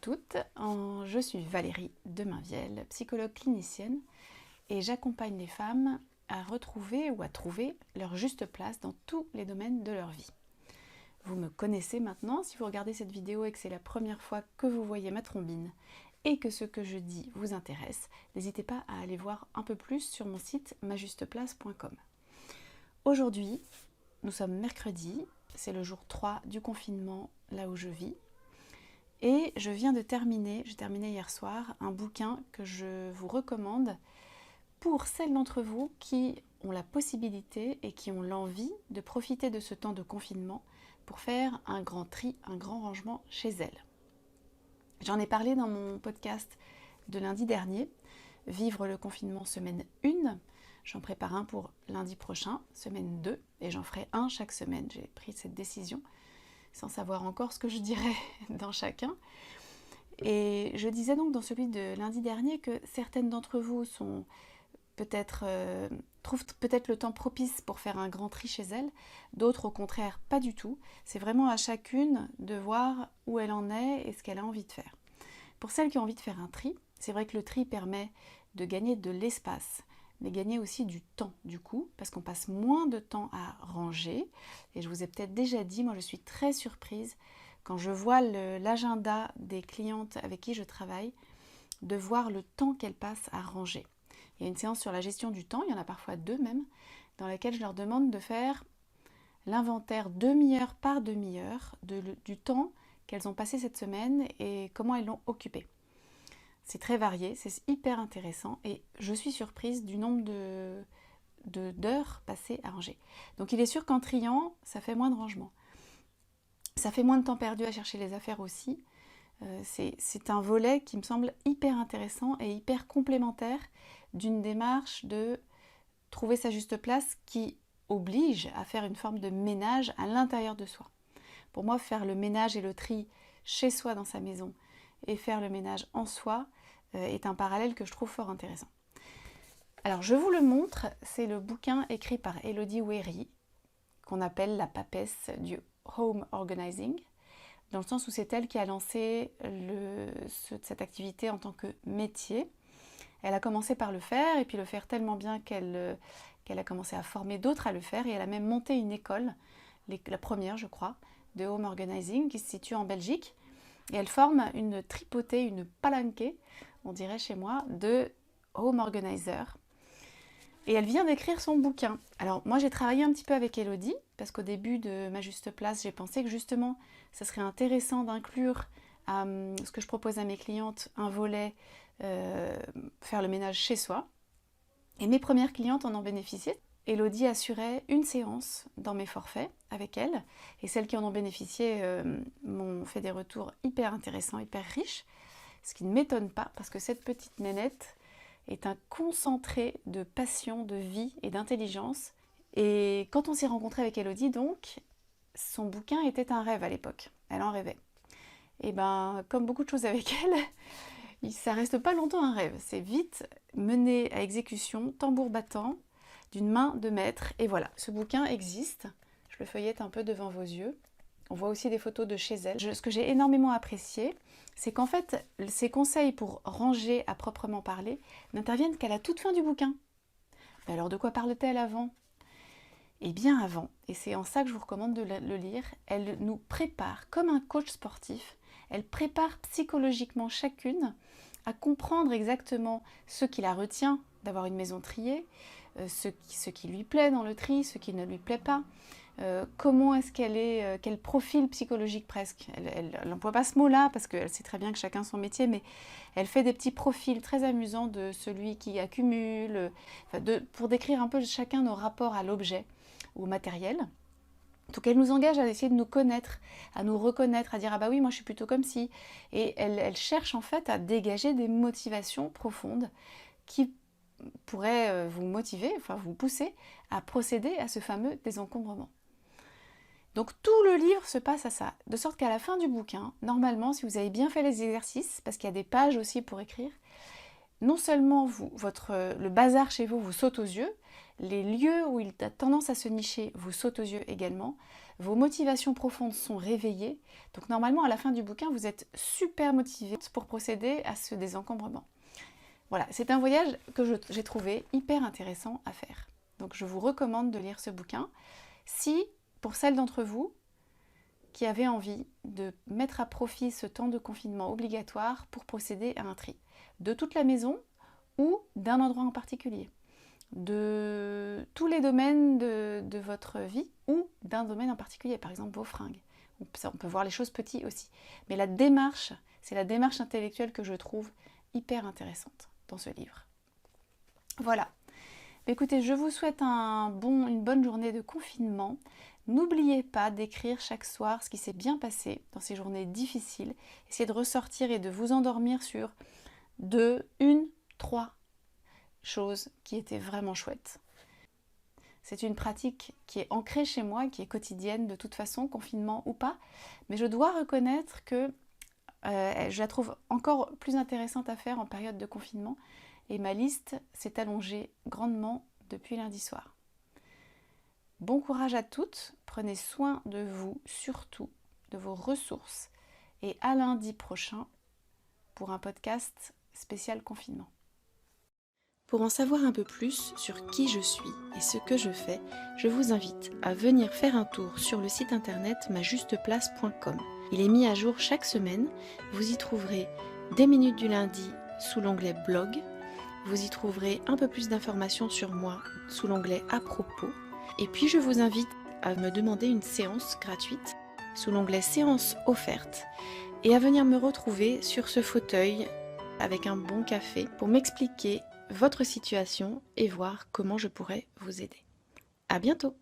toutes, je suis Valérie Demainvielle, psychologue clinicienne et j'accompagne les femmes à retrouver ou à trouver leur juste place dans tous les domaines de leur vie. Vous me connaissez maintenant, si vous regardez cette vidéo et que c'est la première fois que vous voyez ma trombine et que ce que je dis vous intéresse, n'hésitez pas à aller voir un peu plus sur mon site majusteplace.com. Aujourd'hui, nous sommes mercredi, c'est le jour 3 du confinement là où je vis. Et je viens de terminer, j'ai terminé hier soir, un bouquin que je vous recommande pour celles d'entre vous qui ont la possibilité et qui ont l'envie de profiter de ce temps de confinement pour faire un grand tri, un grand rangement chez elles. J'en ai parlé dans mon podcast de lundi dernier, Vivre le confinement semaine 1. J'en prépare un pour lundi prochain, semaine 2, et j'en ferai un chaque semaine. J'ai pris cette décision sans savoir encore ce que je dirais dans chacun. Et je disais donc dans celui de lundi dernier que certaines d'entre vous sont trouvent peut-être le temps propice pour faire un grand tri chez elles, d'autres au contraire pas du tout. C'est vraiment à chacune de voir où elle en est et ce qu'elle a envie de faire. Pour celles qui ont envie de faire un tri, c'est vrai que le tri permet de gagner de l'espace, mais gagner aussi du temps du coup, parce qu'on passe moins de temps à ranger. Et je vous ai peut-être déjà dit, moi je suis très surprise quand je vois l'agenda des clientes avec qui je travaille, de voir le temps qu'elles passent à ranger. Il y a une séance sur la gestion du temps, il y en a parfois 2 même, dans laquelle je leur demande de faire l'inventaire demi-heure par demi-heure du temps qu'elles ont passé cette semaine et comment elles l'ont occupé. C'est très varié, c'est hyper intéressant et je suis surprise du nombre d'heures passées à ranger. Donc il est sûr qu'en triant, ça fait moins de rangement. Ça fait moins de temps perdu à chercher les affaires aussi. C'est un volet qui me semble hyper intéressant et hyper complémentaire d'une démarche de trouver sa juste place qui oblige à faire une forme de ménage à l'intérieur de soi. Pour moi, faire le ménage et le tri chez soi dans sa maison et faire le ménage en soi est un parallèle que je trouve fort intéressant. Alors je vous le montre, c'est le bouquin écrit par Elodie Wery, qu'on appelle la papesse du home organizing, dans le sens où c'est elle qui a lancé cette activité en tant que métier. Elle a commencé par le faire et puis le faire tellement bien qu'elle a commencé à former d'autres à le faire et elle a même monté une école, la première je crois, de home organizing qui se situe en Belgique. Et elle forme une tripotée, une palanquée, on dirait chez moi, de home organizer. Et elle vient d'écrire son bouquin. Alors moi j'ai travaillé un petit peu avec Elodie, parce qu'au début de ma juste place, j'ai pensé que justement, ça serait intéressant d'inclure ce que je propose à mes clientes, un volet, faire le ménage chez soi. Et mes premières clientes en ont bénéficié. Elodie assurait une séance dans mes forfaits avec elle, et celles qui en ont bénéficié m'ont fait des retours hyper intéressants, hyper riches, ce qui ne m'étonne pas, parce que cette petite nénette est un concentré de passion, de vie et d'intelligence. Et quand on s'est rencontré avec Elodie, donc, son bouquin était un rêve à l'époque. Elle en rêvait. Et ben, comme beaucoup de choses avec elle, ça reste pas longtemps un rêve. C'est vite mené à exécution, tambour battant, d'une main de maître. Et voilà, ce bouquin existe. Je le feuillette un peu devant vos yeux. On voit aussi des photos de chez elle. Ce que j'ai énormément apprécié, c'est qu'en fait, ces conseils pour ranger à proprement parler n'interviennent qu'à la toute fin du bouquin. Mais alors de quoi parle-t-elle avant ? Et bien avant, et c'est en ça que je vous recommande de le lire, elle nous prépare comme un coach sportif, elle prépare psychologiquement chacune à comprendre exactement ce qui la retient d'avoir une maison triée, ce qui lui plaît dans le tri, ce qui ne lui plaît pas, comment est-ce qu'elle est, quel profil psychologique presque. Elle n'emploie pas ce mot-là parce qu'elle sait très bien que chacun son métier, mais elle fait des petits profils très amusants de celui qui accumule, pour décrire un peu chacun nos rapports à l'objet, au matériel. Donc elle nous engage à essayer de nous connaître, à nous reconnaître, à dire ah bah oui moi je suis plutôt comme si. Et elle cherche en fait à dégager des motivations profondes qui pourraient vous motiver, enfin vous pousser à procéder à ce fameux désencombrement. Donc tout le livre se passe à ça, de sorte qu'à la fin du bouquin, normalement si vous avez bien fait les exercices, parce qu'il y a des pages aussi pour écrire, non seulement le bazar chez vous vous saute aux yeux, les lieux où il a tendance à se nicher vous sautent aux yeux également, vos motivations profondes sont réveillées. Donc normalement, à la fin du bouquin, vous êtes super motivé pour procéder à ce désencombrement. Voilà, c'est un voyage que j'ai trouvé hyper intéressant à faire. Donc je vous recommande de lire ce bouquin. Si, pour celles d'entre vous qui avaient envie de mettre à profit ce temps de confinement obligatoire pour procéder à un tri, de toute la maison ou d'un endroit en particulier, de tous les domaines de votre vie ou d'un domaine en particulier, par exemple vos fringues. On peut voir les choses petites aussi. Mais la démarche, c'est la démarche intellectuelle que je trouve hyper intéressante dans ce livre. Voilà. Écoutez, je vous souhaite une bonne journée de confinement. N'oubliez pas d'écrire chaque soir ce qui s'est bien passé dans ces journées difficiles. Essayez de ressortir et de vous endormir sur 2, 1, 3 choses qui étaient vraiment chouettes. C'est une pratique qui est ancrée chez moi, qui est quotidienne de toute façon, confinement ou pas. Mais je dois reconnaître que je la trouve encore plus intéressante à faire en période de confinement. Et ma liste s'est allongée grandement depuis lundi soir. Bon courage à toutes, prenez soin de vous, surtout de vos ressources. Et à lundi prochain pour un podcast spécial confinement. Pour en savoir un peu plus sur qui je suis et ce que je fais, je vous invite à venir faire un tour sur le site internet majusteplace.com. Il est mis à jour chaque semaine. Vous y trouverez des minutes du lundi sous l'onglet blog. Vous y trouverez un peu plus d'informations sur moi sous l'onglet à propos. Et puis je vous invite à me demander une séance gratuite sous l'onglet séance offerte et à venir me retrouver sur ce fauteuil avec un bon café pour m'expliquer votre situation et voir comment je pourrais vous aider. À bientôt!